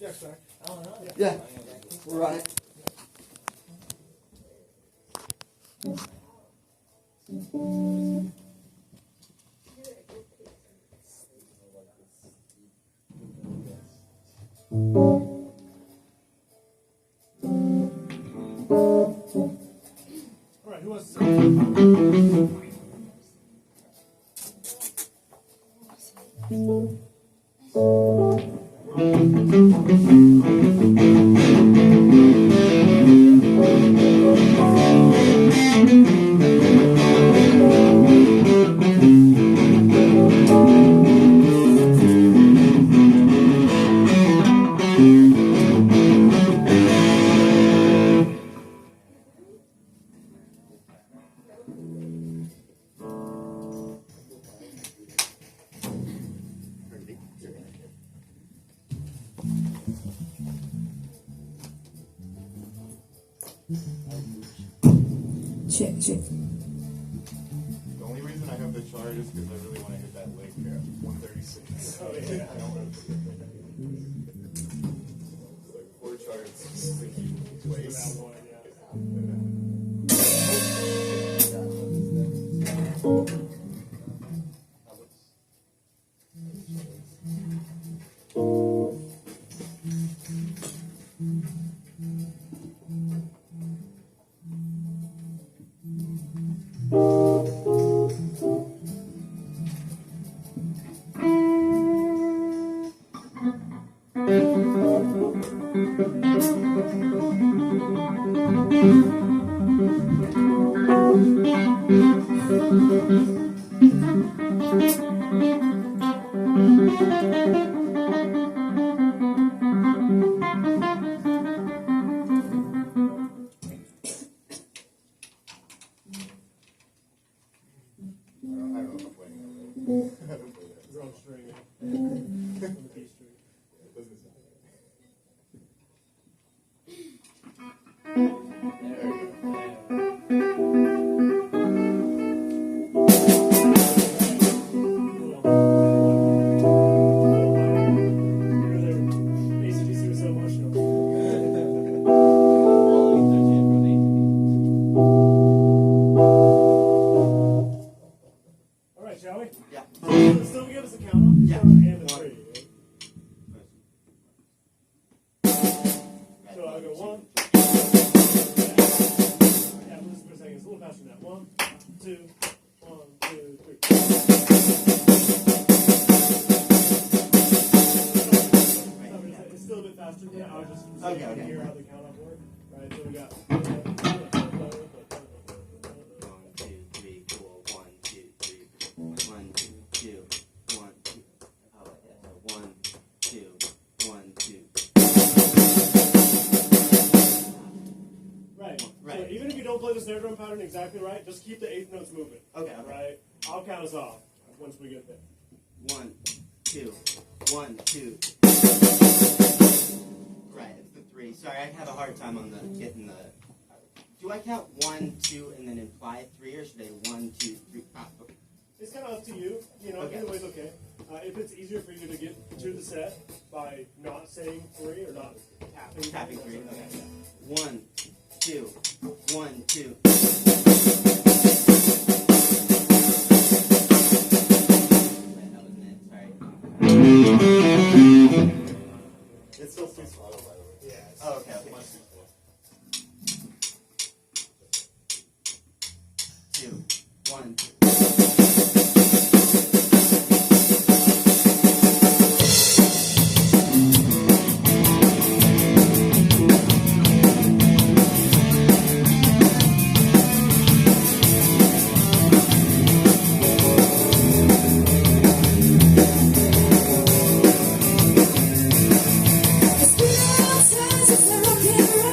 Yeah, sorry. Oh, no. Yeah, we're on it. All right, who wants to say? Check. The only reason I have the chart is because I really want to hit that lick at 136. Oh, yeah. I don't want to forget that. It's like 4 charts, sticky place. That one, yeah. I don't know if I'm playing it. I haven't played it. Wrong string. On the B string. It doesn't sound ACDC was so emotional. All right, shall we? Yeah. Still give us a count off? Yeah. And a 3. Right? So I'll go 1. Yeah, listen for a second. It's a little faster than that. 1, 2, 1, 2, 3. It's still a bit faster than that. I was just Okay. hear how the count off works. Right, so we got. 1, 2, 3, 4. 1, 2, 3, 4. 1, 2, 2. 1, 2. Oh, yeah. So 1, 2, 1, 2. Right. Right. So even if you don't play the snare drum pattern exactly right, just keep the eighth notes moving. Okay. Right. I'll count us off once we get there. 1, 2, 1, 2. Right, it's the 3. Sorry, I have a hard time on the getting the. Do I count 1, 2, and then imply 3, or should I 1, 2, 3? Okay. It's kind of up to you. You know, Okay. either way's okay. If it's easier for you to get to the set by not saying 3 or not tapping. Tapping 3. that's Okay. okay. 1, 2, 1, 2. Right, that wasn't it. Sorry. It's still too slow, by the way. Yeah. It's, Oh, okay. Okay. Much too slow. 2, 1, 2. It's been a long time since I rocked and rolled.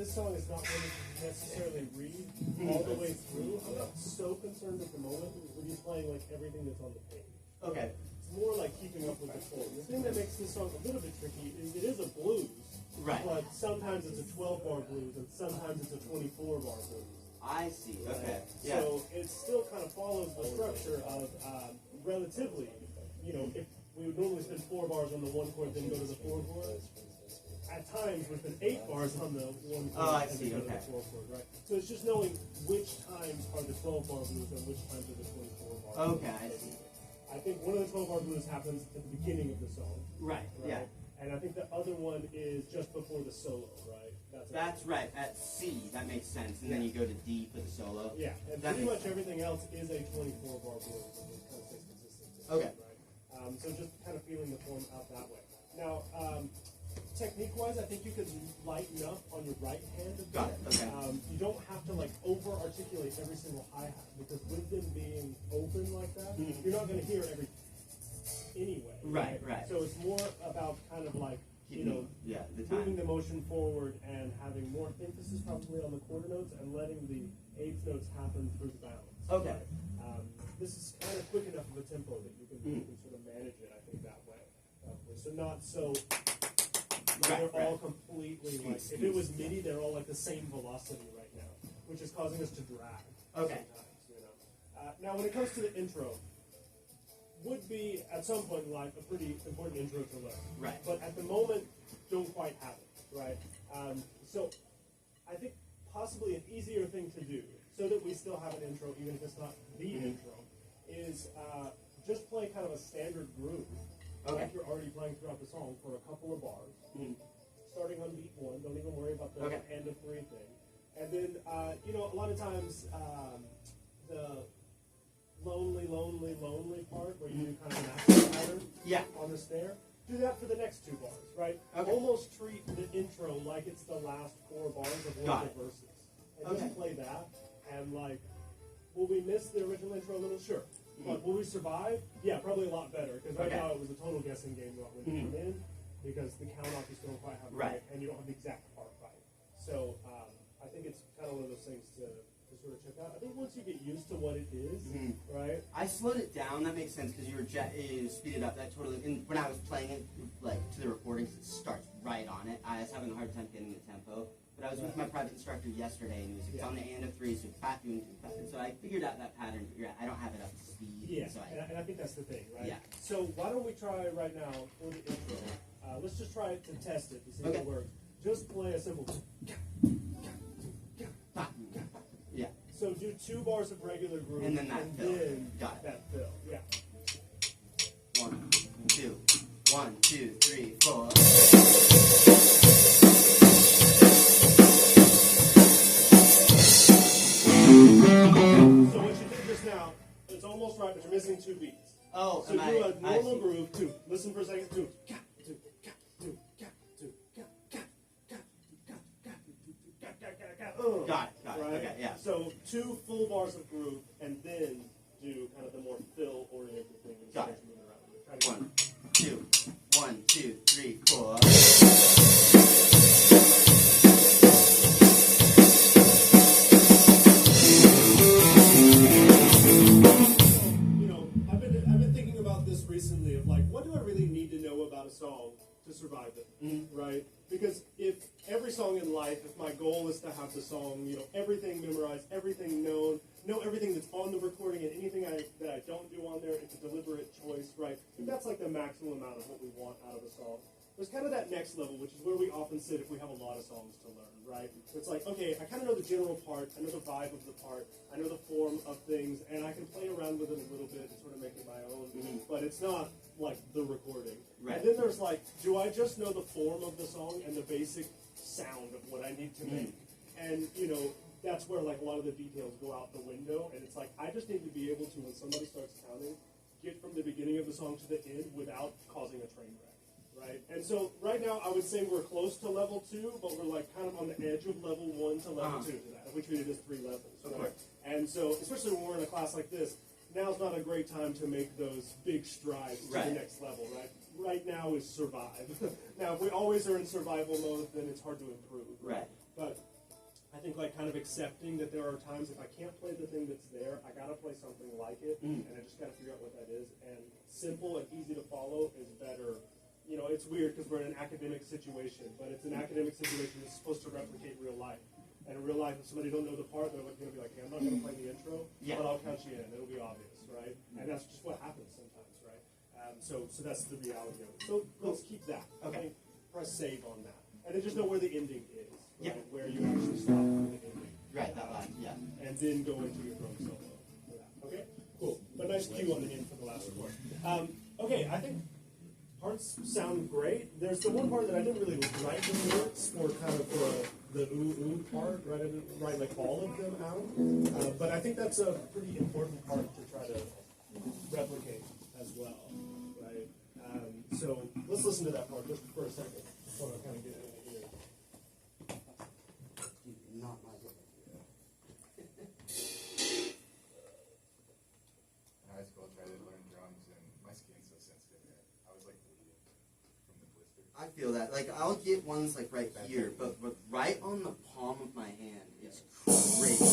this song is not going to necessarily read all the way through, I'm not so concerned at the moment with you playing like everything that's on the page. Okay. It's more like keeping up with the form. The thing that makes this song a little bit tricky is it is a blues, Right. but sometimes it's a 12-bar blues and sometimes it's a 24-bar blues. I see. Okay. Right? Yeah. So it still kind of follows the structure of relatively, you know, if we would normally spend 4 bars on the 1 chord, then go to the 4 chord. At times we spend 8 bars on the 1 chord I and see, then go to okay. the 4 chord, right? So it's just knowing which times are the 12-bar blues and which times are the 24-bar blues. Okay, I see. I think one of the 12-bar blues happens at the beginning of the song. Right. Yeah. And I think the other one is just before the solo, right? That's right. At C, that makes sense. And then you go to D for the solo. Yeah, and That pretty makes much everything else is a 24-bar blues, and it kind of stays consistent. Okay. Right? So just kind of feeling the form out that way. Now, technique-wise, I think you could lighten up on your right hand a bit. Got it. Okay. You don't have to like over-articulate every single hi-hat, because with them being open like that, you're not going to hear everything anyway. Right. So it's more about kind of like, you know, Yeah. The moving time. the motion forward and having more emphasis probably on the quarter notes and letting the eighth notes happen through the balance. Okay. This is kind of quick enough of a tempo that you can sort of manage it, I think, that way. So not so they're all completely like, if it was MIDI, they're all like the same velocity right now, which is causing us to drag sometimes, you know. Now, when it comes to the intro, would be at some point in life a pretty important intro to learn. Right. But at the moment, don't quite have it, right? So I think possibly an easier thing to do, so that we still have an intro, even if it's not the intro, is just play kind of a standard groove, like you're already playing throughout the song for a couple of bars, starting on beat 1. Don't even worry about the end of 3 thing. And then, you know, a lot of times the lonely, lonely, lonely part where you do kind of an action pattern on the snare. Do that for the next 2 bars, right? Almost treat the intro like it's the last 4 bars of one of the verses. And just play that, and like, will we miss the original intro a little? Sure. But will we survive? Yeah, probably a lot better, because right now it was a total guessing game about when you come in, because the count off you still don't quite have right, and you don't have the exact part right. So I think it's kind of one of those things to sort of check out. I think once you get used to what it is, right? I slowed it down. That makes sense because you speed it up. That totally. And when I was playing it, like to the recordings, it starts right on it. I was having a hard time getting the tempo. But I was with my private instructor yesterday, and he was like, it's on the end of 3, so clap, you and clap. And so I figured out that pattern. But I don't have it up to speed. Yeah, so and I think that's the thing, right? Yeah. So why don't we try right now for the intro? Let's just try it to test it to see if it works. Just play a simple. Yeah. So do 2 bars of regular groove, and then that fill. Then Got it. that fill. Yeah. 1, 2, 1, 2, 3, 4. So what you did just now, it's almost right, but you're missing 2 beats. Oh, so do a normal groove, 2. Listen for a second, 2. Got it. Right? Okay, yeah. So 2 full bars of groove, and then do kind of the more fill-oriented thing. Got it. Try to 1, 2, 1, 2, 3, 4. You know, I've been thinking about this recently of like, what do I really need to know about a song to survive it, right? Because if every song in life, if my goal is to have the song, you know, everything memorized, everything known, know everything that's on the recording, and anything that I don't do on there, it's a deliberate choice, right? I think that's like the maximum amount of what we want out of a song. There's kind of that next level, which is where we often sit if we have a lot of songs to learn, right? It's like, okay, I kind of know the general part, I know the vibe of the part, I know the form of things, and I can play around with it a little bit and sort of make it my own, but it's not like the recording. Right. And then there's like, do I just know the form of the song and the basic sound of what I need to make? And, you know, that's where like a lot of the details go out the window, and it's like, I just need to be able to, when somebody starts counting, get from the beginning of the song to the end without causing a train wreck. Right? And so right now I would say we're close to level 2, but we're like kind of on the edge of level 1 to level 2 to that. We treat it as 3 levels. Right? And so, especially when we're in a class like this, now's not a great time to make those big strides to the next level, right? Right now is survive. Now, if we always are in survival mode, then it's hard to improve. Right. But think like kind of accepting that there are times if I can't play the thing that's there, I gotta play something like it, and I just gotta figure out what that is. And simple and easy to follow is better. You know, it's weird because we're in an academic situation, but it's an academic situation that's supposed to replicate real life. And in real life, if somebody don't know the part, they're going to be like, hey, I'm not going to play the intro, but I'll count you in. It'll be obvious, right? And that's just what happens sometimes, right? So that's the reality of it. So let's keep that. Okay. Press save on that. And then just know where the ending is, right? Where you actually stop with the ending. Right, that line, yeah. And then go into your drum solo for that. Okay? Cool. But nice cue on the end for the last chord. Okay, I think parts sound great. There's the one part that I didn't really write the lyrics for kind of the ooh part, right? I didn't write like all of them out. But I think that's a pretty important part to try to replicate as well, right? So let's listen to that part just for a second before I kind of get into here. Not my good. In high school, I tried to learn drums, and my skin's so sensitive that I was like bleeding from the blister. I feel that. Like, I'll get ones like right here, but right on the palm of my hand is crazy.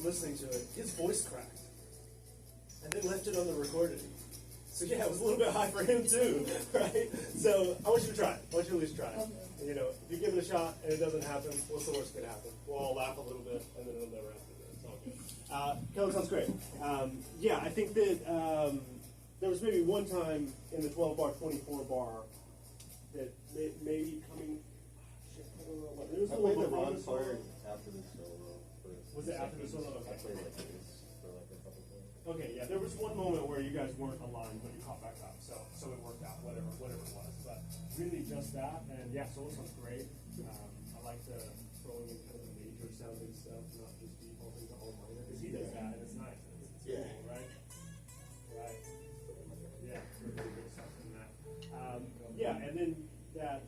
Listening to it, his voice cracked, and then left it on the recording. So yeah, it was a little bit high for him too, right? So I want you to try it. I want you to at least try it. You know, if you give it a shot and it doesn't happen, what's the worst that could happen? We'll all laugh a little bit, and then it'll never happen again. It's all good. Kellan sounds great. Yeah, I think that there was maybe one time in the 12 bar, 24 bar that maybe coming. Shit, I don't know what. There was a little bit wrong of part after the solo. Was it after the solo? Okay. I played like this for like a couple of days. Okay, yeah, there was one moment where you guys weren't aligned, but you caught back up, so it worked out, whatever it was. But really just that, and yeah, solo sounds great. I like the throwing in kind of the major sounding stuff, not just defaulting to all minor, because he does that, and it's nice. It's cool, right? Right. Yeah, really good stuff in that. Yeah, and then that,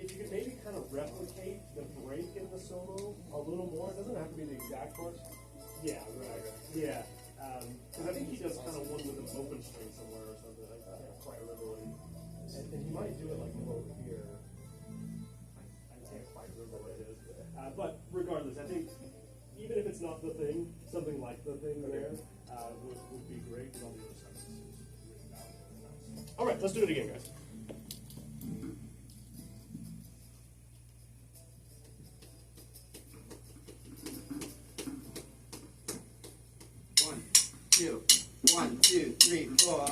if you could maybe kind of replicate the break in the solo a little more, it doesn't have to be the exact part. Yeah, right. Yeah. Because I think he does kind of one with an open string somewhere or something. I can't quite remember what and he might do it like over here. I can't quite remember what it is. But regardless, I think even if it's not the thing, something like the thing there would be great. And all the other stuff is really valuable. All right, let's do it again, guys. 1, 2, 3, 4.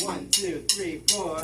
1, 2, 3, 4.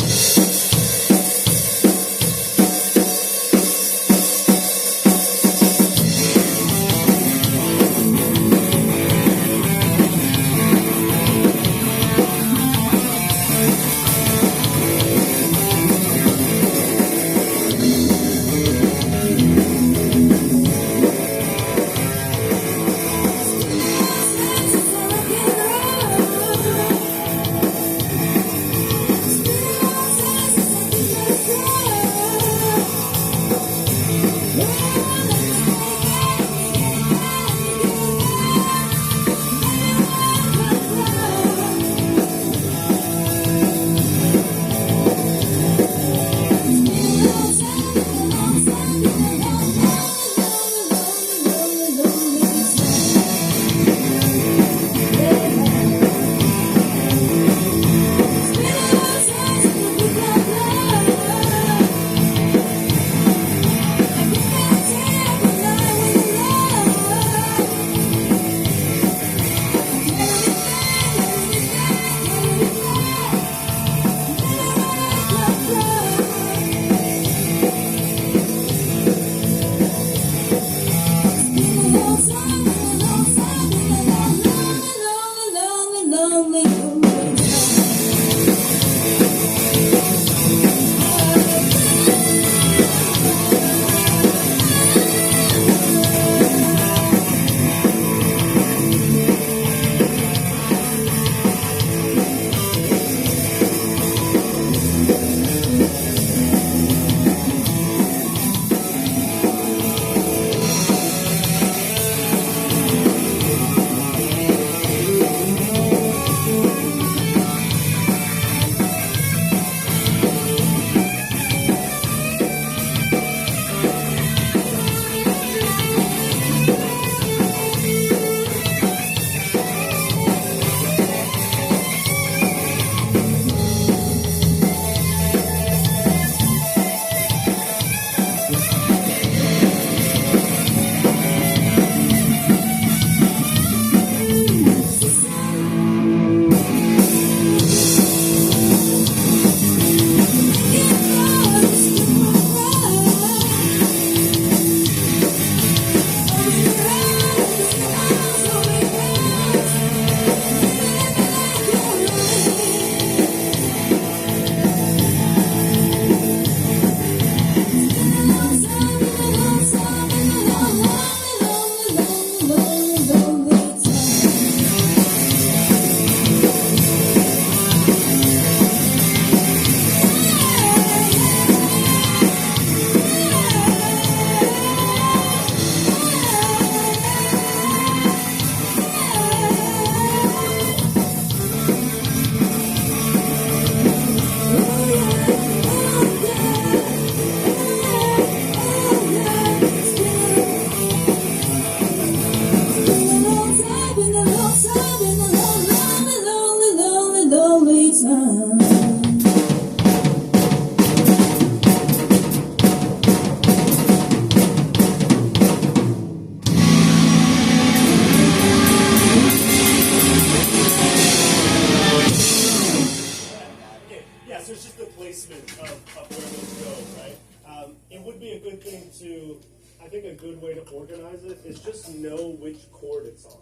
good way to organize it is just know which chord it's on,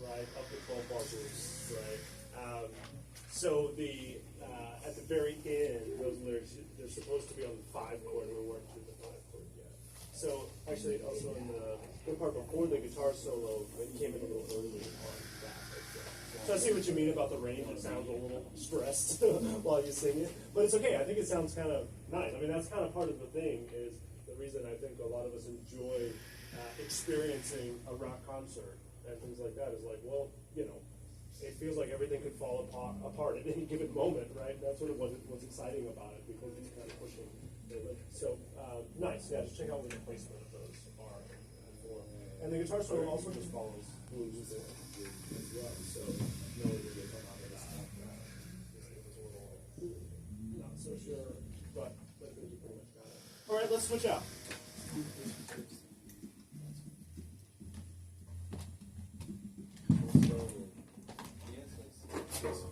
right? Of the 12-bar blues, right? So the at the very end, those lyrics, they're supposed to be on the 5 chord, and we weren't to the 5 chord yet. So actually, also in the part before the guitar solo, it came in a little early on that as well. So I see what you mean about the range. It sounds a little stressed while you sing it, but it's okay. I think it sounds kind of nice. I mean, that's kind of part of the thing. Is the reason I think a lot of us enjoy experiencing a rock concert and things like that. Is like, well, you know, it feels like everything could fall apart at any given moment, right? That's sort of what's exciting about it because it's kind of pushing. So nice. Yeah, just check out what the placement of those are and form. And the guitar solo also just follows blues as well. So no one really come out of that. It was a little not so sure, but I think you pretty much got it. All right, let's switch out. Yes.